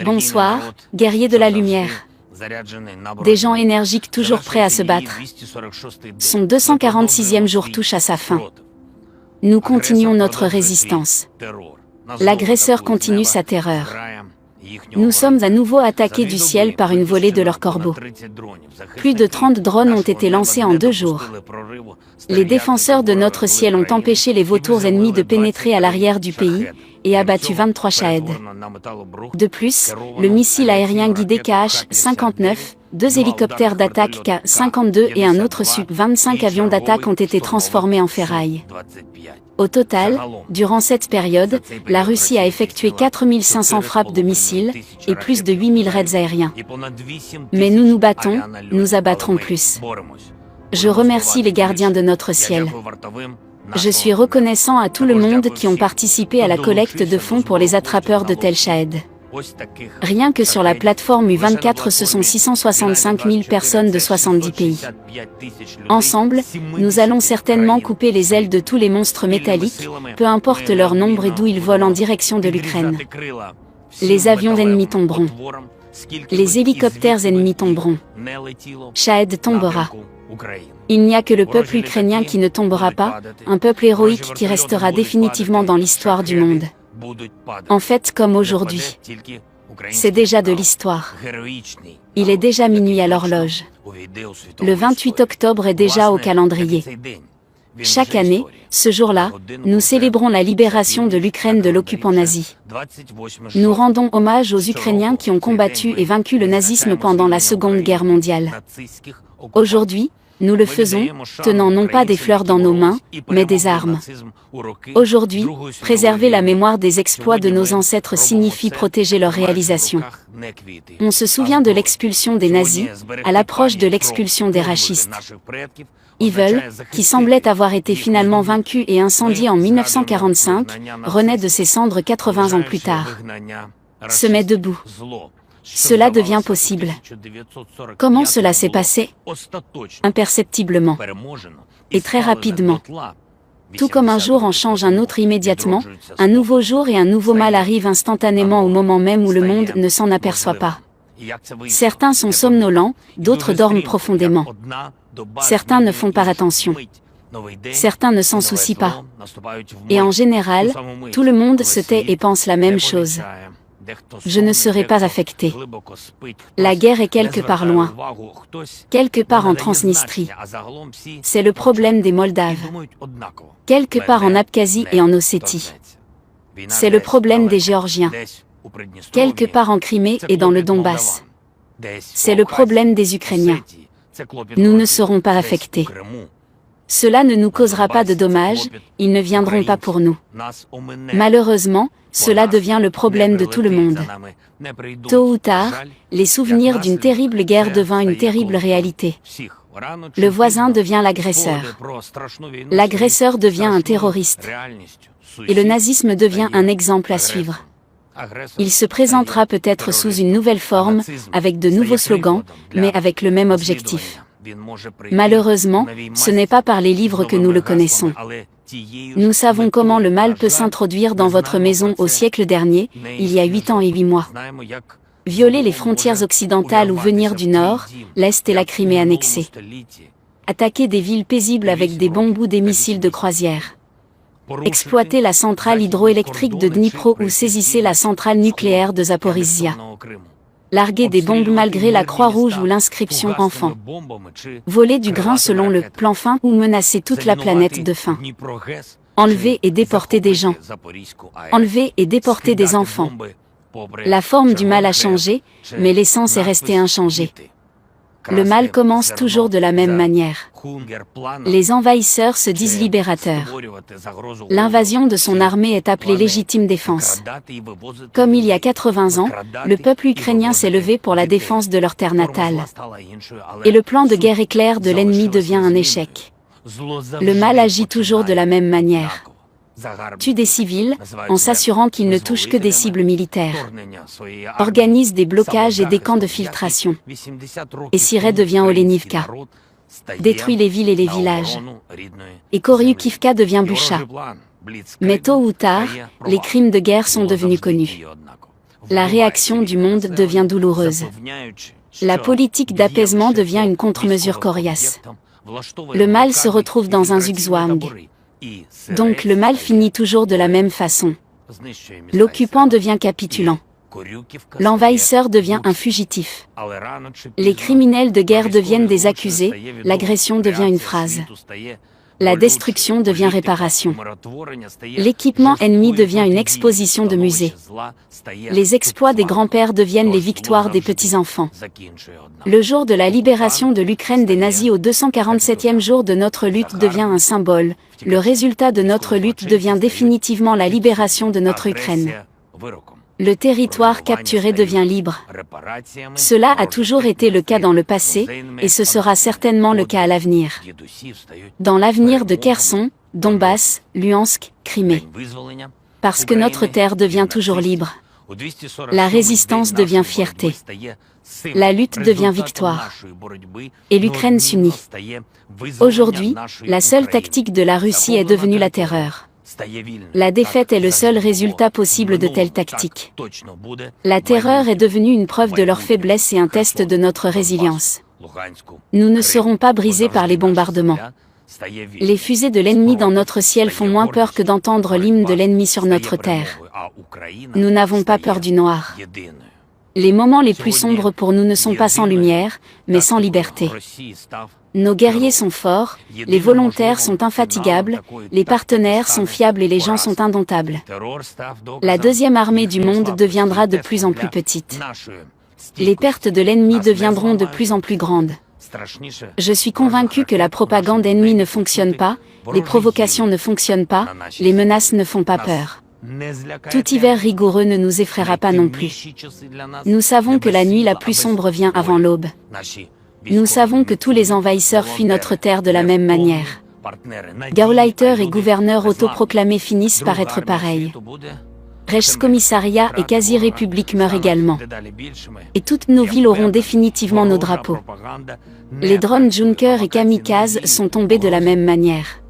Bonsoir, guerriers de la lumière. Des gens énergiques toujours prêts à se battre. Son 246e jour touche à sa fin. Nous continuons notre résistance. L'agresseur continue sa terreur. Nous sommes à nouveau attaqués du ciel par une volée de leurs corbeaux. Plus de 30 drones ont été lancés en 2 jours. Les défenseurs de notre ciel ont empêché les vautours ennemis de pénétrer à l'arrière du pays et abattu 23 Shahed. De plus, le missile aérien guidé KH-59, 2 hélicoptères d'attaque K-52 et un autre Su-25 avions d'attaque ont été transformés en ferraille. Au total, durant cette période, la Russie a effectué 4500 frappes de missiles et plus de 8000 raids aériens. Mais nous nous battons, nous abattrons plus. Je remercie les gardiens de notre ciel. Je suis reconnaissant à tout le monde qui ont participé à la collecte de fonds pour les attrapeurs de Tel Shahed. Rien que sur la plateforme U24 ce sont 665 000 personnes de 70 pays. Ensemble, nous allons certainement couper les ailes de tous les monstres métalliques, peu importe leur nombre et d'où ils volent en direction de l'Ukraine. Les avions ennemis tomberont. Les hélicoptères ennemis tomberont. Shahed tombera. Il n'y a que le peuple ukrainien qui ne tombera pas, un peuple héroïque qui restera définitivement dans l'histoire du monde. En fait, comme aujourd'hui. C'est déjà de l'histoire. Il est déjà minuit à l'horloge. Le 28 octobre est déjà au calendrier. Chaque année, ce jour-là, nous célébrons la libération de l'Ukraine de l'occupant nazi. Nous rendons hommage aux Ukrainiens qui ont combattu et vaincu le nazisme pendant la Seconde Guerre mondiale. Aujourd'hui, nous le faisons, tenant non pas des fleurs dans nos mains, mais des armes. Aujourd'hui, préserver la mémoire des exploits de nos ancêtres signifie protéger leur réalisation. On se souvient de l'expulsion des nazis, à l'approche de l'expulsion des racistes. Evil, qui semblait avoir été finalement vaincu et incendié en 1945, renaît de ses cendres 80 ans plus tard. Se met debout. Cela devient possible. Comment cela s'est passé? Imperceptiblement. Et très rapidement. Tout comme un jour en change un autre immédiatement, un nouveau jour et un nouveau mal arrivent instantanément au moment même où le monde ne s'en aperçoit pas. Certains sont somnolents, d'autres dorment profondément. Certains ne font pas attention. Certains ne s'en soucient pas. Et en général, tout le monde se tait et pense la même chose. Je ne serai pas affecté. La guerre est quelque part loin. Quelque part en Transnistrie. C'est le problème des Moldaves. Quelque part en Abkhazie et en Ossétie. C'est le problème des Géorgiens. Quelque part en Crimée et dans le Donbass. C'est le problème des Ukrainiens. Nous ne serons pas affectés. Cela ne nous causera pas de dommages, ils ne viendront pas pour nous. Malheureusement, cela devient le problème de tout le monde. Tôt ou tard, les souvenirs d'une terrible guerre deviennent une terrible réalité. Le voisin devient l'agresseur. L'agresseur devient un terroriste. Et le nazisme devient un exemple à suivre. Il se présentera peut-être sous une nouvelle forme, avec de nouveaux slogans, mais avec le même objectif. Malheureusement, ce n'est pas par les livres que nous le connaissons. Nous savons comment le mal peut s'introduire dans votre maison au siècle dernier, il y a 8 ans et 8 mois. Violer les frontières occidentales ou venir du nord, l'Est et la Crimée annexée. Attaquer des villes paisibles avec des bombes ou des missiles de croisière. Exploiter la centrale hydroélectrique de Dnipro ou saisisser la centrale nucléaire de Zaporizhia. Larguer des bombes malgré la Croix-Rouge ou l'inscription enfant. Voler du grain selon le plan faim ou menacer toute la planète de faim. Enlever et déporter des gens. Enlever et déporter des enfants. La forme du mal a changé, mais l'essence est restée inchangée. Le mal commence toujours de la même manière. Les envahisseurs se disent libérateurs. L'invasion de son armée est appelée légitime défense. Comme il y a 80 ans, le peuple ukrainien s'est levé pour la défense de leur terre natale. Et le plan de guerre éclair de l'ennemi devient un échec. Le mal agit toujours de la même manière. Tue des civils, en s'assurant qu'ils ne touchent que des cibles militaires. Organise des blocages et des camps de filtration. Et Siré devient Olenivka. Détruit les villes et les villages. Et Koryukivka devient Bucha. Mais tôt ou tard, les crimes de guerre sont devenus connus. La réaction du monde devient douloureuse. La politique d'apaisement devient une contre-mesure coriace. Le mal se retrouve dans un zugzwang. Donc le mal finit toujours de la même façon. L'occupant devient capitulant. L'envahisseur devient un fugitif. Les criminels de guerre deviennent des accusés, l'agression devient une phrase. La destruction devient réparation. L'équipement ennemi devient une exposition de musée. Les exploits des grands-pères deviennent les victoires des petits-enfants. Le jour de la libération de l'Ukraine des nazis au 247e jour de notre lutte devient un symbole. Le résultat de notre lutte devient définitivement la libération de notre Ukraine. Le territoire capturé devient libre. Cela a toujours été le cas dans le passé, et ce sera certainement le cas à l'avenir. Dans l'avenir de Kherson, Donbass, Luhansk, Crimée. Parce que notre terre devient toujours libre. La résistance devient fierté. La lutte devient victoire. Et l'Ukraine s'unit. Aujourd'hui, la seule tactique de la Russie est devenue la terreur. La défaite est le seul résultat possible de telles tactiques. La terreur est devenue une preuve de leur faiblesse et un test de notre résilience. Nous ne serons pas brisés par les bombardements. Les fusées de l'ennemi dans notre ciel font moins peur que d'entendre l'hymne de l'ennemi sur notre terre. Nous n'avons pas peur du noir. Les moments les plus sombres pour nous ne sont pas sans lumière, mais sans liberté. Nos guerriers sont forts, les volontaires sont infatigables, les partenaires sont fiables et les gens sont indomptables. La deuxième armée du monde deviendra de plus en plus petite. Les pertes de l'ennemi deviendront de plus en plus grandes. Je suis convaincu que la propagande ennemie ne fonctionne pas, les provocations ne fonctionnent pas, les menaces ne font pas peur. Tout hiver rigoureux ne nous effraiera pas non plus. Nous savons que la nuit la plus sombre vient avant l'aube. Nous savons que tous les envahisseurs fuient notre terre de la même manière. Gauleiter et gouverneurs autoproclamés finissent par être pareils. Reichskommissariat et quasi-république meurent également. Et toutes nos villes auront définitivement nos drapeaux. Les drones Junker et Kamikaze sont tombés de la même manière.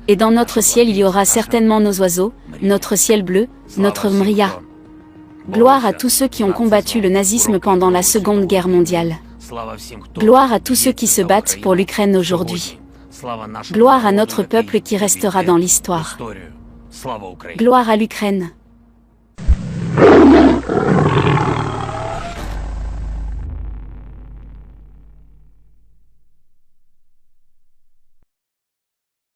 Et dans notre ciel il y aura certainement nos oiseaux, notre ciel bleu, notre Mria. Gloire à tous ceux qui ont combattu le nazisme pendant la Seconde Guerre mondiale. Gloire à tous ceux qui se battent pour l'Ukraine aujourd'hui. Gloire à notre peuple qui restera dans l'histoire. Gloire à l'Ukraine.